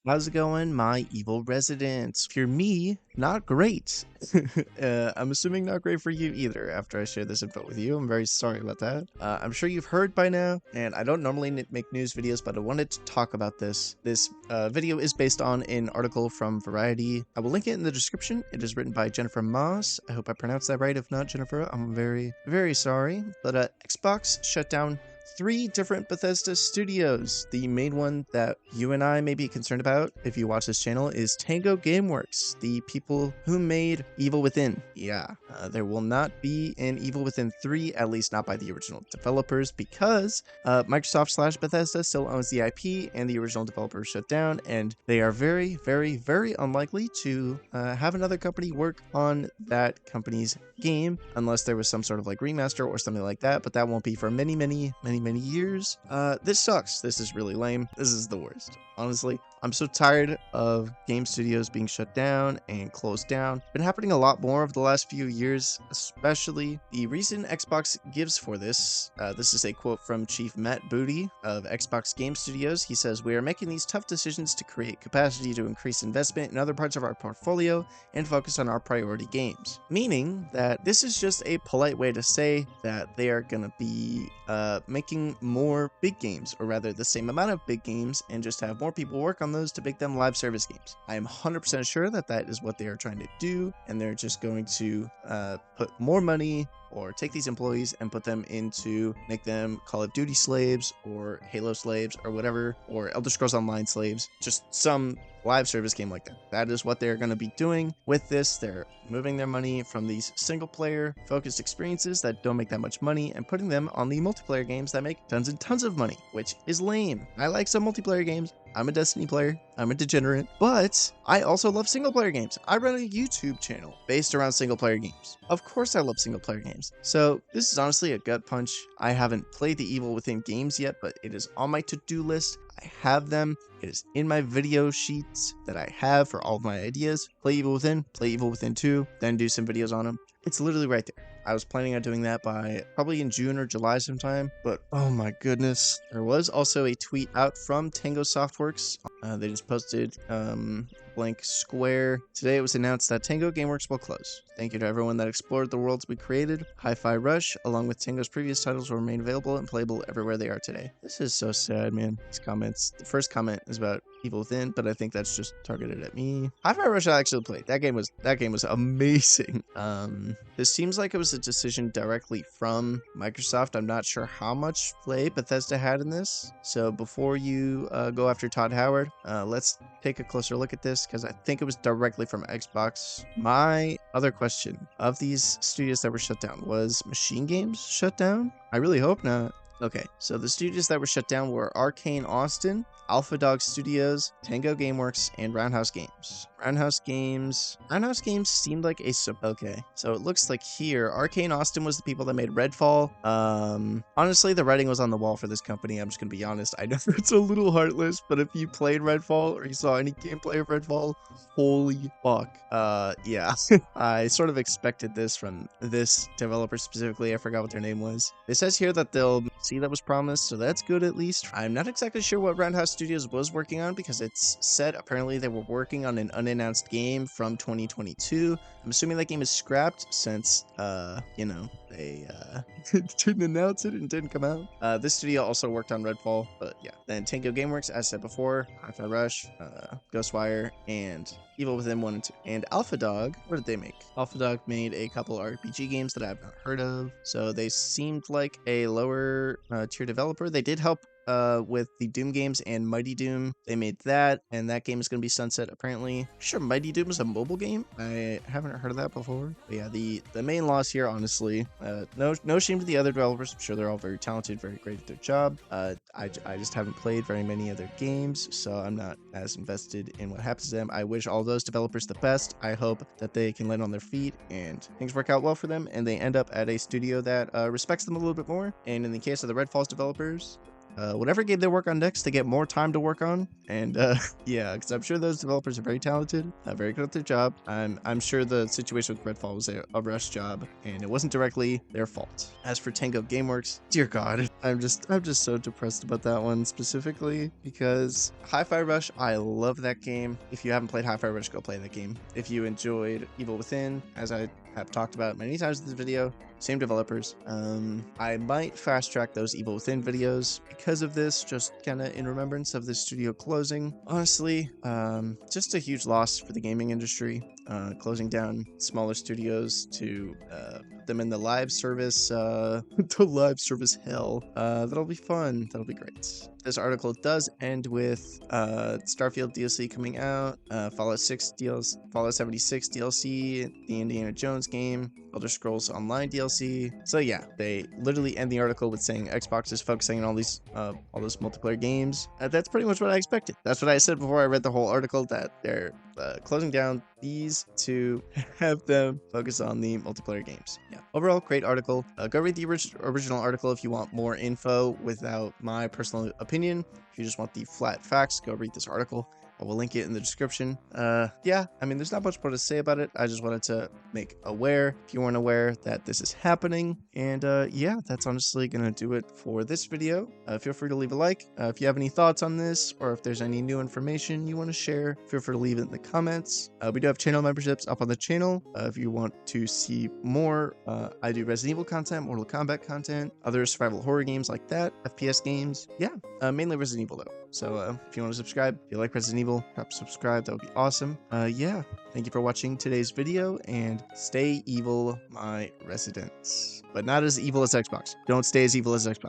How's it going, my evil residents? For me, not great. I'm assuming not great for you either after I share this info with you. I'm very sorry about that. I'm sure you've heard by now, and I don't normally make news videos, but I wanted to talk about this. This video is based on an article from Variety. I will link it in the description. It is written by Jennifer Moss. I hope I pronounced that right. If not, Jennifer, I'm very, very sorry. But Xbox shut down 3 different Bethesda studios. The main one that you and I may be concerned about if you watch this channel is Tango Gameworks, the people who made Evil Within. Yeah, there will not be an Evil Within 3, at least not by the original developers, because Microsoft/Bethesda still owns the IP and the original developers shut down, and they are very, very, very unlikely to have another company work on that company's game unless there was some sort of like remaster or something like that, but that won't be for many years. This sucks. This is really lame. This is the worst. Honestly, I'm so tired of game studios being shut down and closed down. Been happening a lot more over the last few years, especially the reason Xbox gives for this. This is a quote from Chief Matt Booty of Xbox Game Studios. He says, "We are making these tough decisions to create capacity to increase investment in other parts of our portfolio and focus on our priority games." Meaning that this is just a polite way to say that they are going to be making more big games, or rather the same amount of big games, and just have more people work on those to make them live service games. I am 100% sure that that is what they are trying to do, and they're just going to put more money or take these employees and put them into make them Call of Duty slaves or Halo slaves or whatever, or Elder Scrolls Online slaves, just some live service game like that. That is what they're going to be doing with this. They're moving their money from these single player focused experiences that don't make that much money and putting them on the multiplayer games that make tons and tons of money, which is lame. I like some multiplayer games. I'm a Destiny player. I'm a degenerate, but I also love single player games. I run a YouTube channel based around single player games. Of course I love single player games. So this is honestly a gut punch. I haven't played the Evil Within games yet, but it is on my to-do list. I have them. It is in my video sheets that I have for all of my ideas. Play Evil Within, play Evil Within 2, then do some videos on them. It's literally right there. I was planning on doing that by probably in June or July sometime, but oh my goodness. There was also a tweet out from Tango Softworks. They just posted blank square. Today it was announced that Tango Gameworks will close. Thank you to everyone that explored the worlds we created. Hi-Fi Rush, along with Tango's previous titles, will remain available and playable everywhere they are today. This is so sad, man. These comments. The first comment is about Evil Within, but I think that's just targeted at me. Hi-Fi Rush I actually played. That game was amazing. This seems like it was a decision directly from Microsoft. I'm not sure how much play Bethesda had in this. So before you go after Todd Howard, let's take a closer look at this, because I think it was directly from Xbox. My other question, of these studios that were shut down, was Machine Games shut down? I really hope not. Okay, so the studios that were shut down were Arcane Austin, Alpha Dog Studios, Tango Gameworks, and Roundhouse Games. Roundhouse Games seemed like a okay. So it looks like here, Arcane Austin was the people that made Redfall. Honestly, the writing was on the wall for this company. I'm just gonna be honest. I know it's a little heartless, but if you played Redfall or you saw any gameplay of Redfall, holy fuck. Yeah. I sort of expected this from this developer specifically. I forgot what their name was. It says here that they'll see that was promised, so that's good at least. I'm not exactly sure what Roundhouse Studios was working on, because it's said apparently they were working on an unannounced game from 2022. I'm assuming that game is scrapped since, you know, they didn't announce it and didn't come out. This studio also worked on Redfall, but yeah. Then Tango Gameworks, as said before, Hi-Fi Rush, Ghostwire, and Evil Within 1 and 2. And Alpha Dog, what did they make? Alpha Dog made a couple RPG games that I have not heard of, so they seemed like a lower tier developer. They did help with the Doom games and Mighty Doom. They made that, and that game is going to be sunset apparently. Sure, Mighty Doom is a mobile game. I haven't heard of that before. But yeah, the main loss here, honestly, no shame to the other developers. I'm sure they're all very talented, very great at their job. I just haven't played very many of their games, so I'm not as invested in what happens to them. I wish all those developers the best. I hope that they can land on their feet and things work out well for them, and they end up at a studio that respects them a little bit more. And in the case of the Redfall's developers, whatever game they work on next, they get more time to work on. And yeah, because I'm sure those developers are very talented, very good at their job. I'm sure the situation with Redfall was a rush job, and it wasn't directly their fault. As for Tango Gameworks, dear God, I'm just so depressed about that one specifically, because Hi-Fi Rush, I love that game. If you haven't played Hi-Fi Rush, go play that game. If you enjoyed Evil Within, as I have talked about many times in this video, same developers. I might fast track those Evil Within videos because of this, just kind of in remembrance of the studio closing. Honestly, just a huge loss for the gaming industry. Closing down smaller studios to put them in the live service, the live service hell. That'll be fun. That'll be great. This article does end with Starfield DLC coming out, Fallout 76 DLC, the Indiana Jones game, Elder Scrolls Online DLC. So yeah, they literally end the article with saying Xbox is focusing on all those multiplayer games. That's pretty much what I expected. That's what I said before I read the whole article, that they're closing down these to have them focus on the multiplayer games. Yeah, overall, great article. Go read the original article if you want more info without my personal opinion. If you just want the flat facts, go read this article. I will link it in the description. Yeah, I mean, there's not much more to say about it. I just wanted to make aware, if you weren't aware, that this is happening. And yeah, that's honestly gonna do it for this video. Feel free to leave a like. If you have any thoughts on this, or if there's any new information you want to share, feel free to leave it in the comments. We do have channel memberships up on the channel. If you want to see more, I do Resident Evil content, Mortal Kombat content, other survival horror games like that, FPS games. Yeah, mainly Resident Evil though. So if you want to subscribe, if you like Resident Evil, perhaps subscribe, that would be awesome. Yeah, thank you for watching today's video, and stay evil, my residents. But not as evil as Xbox. Don't stay as evil as Xbox.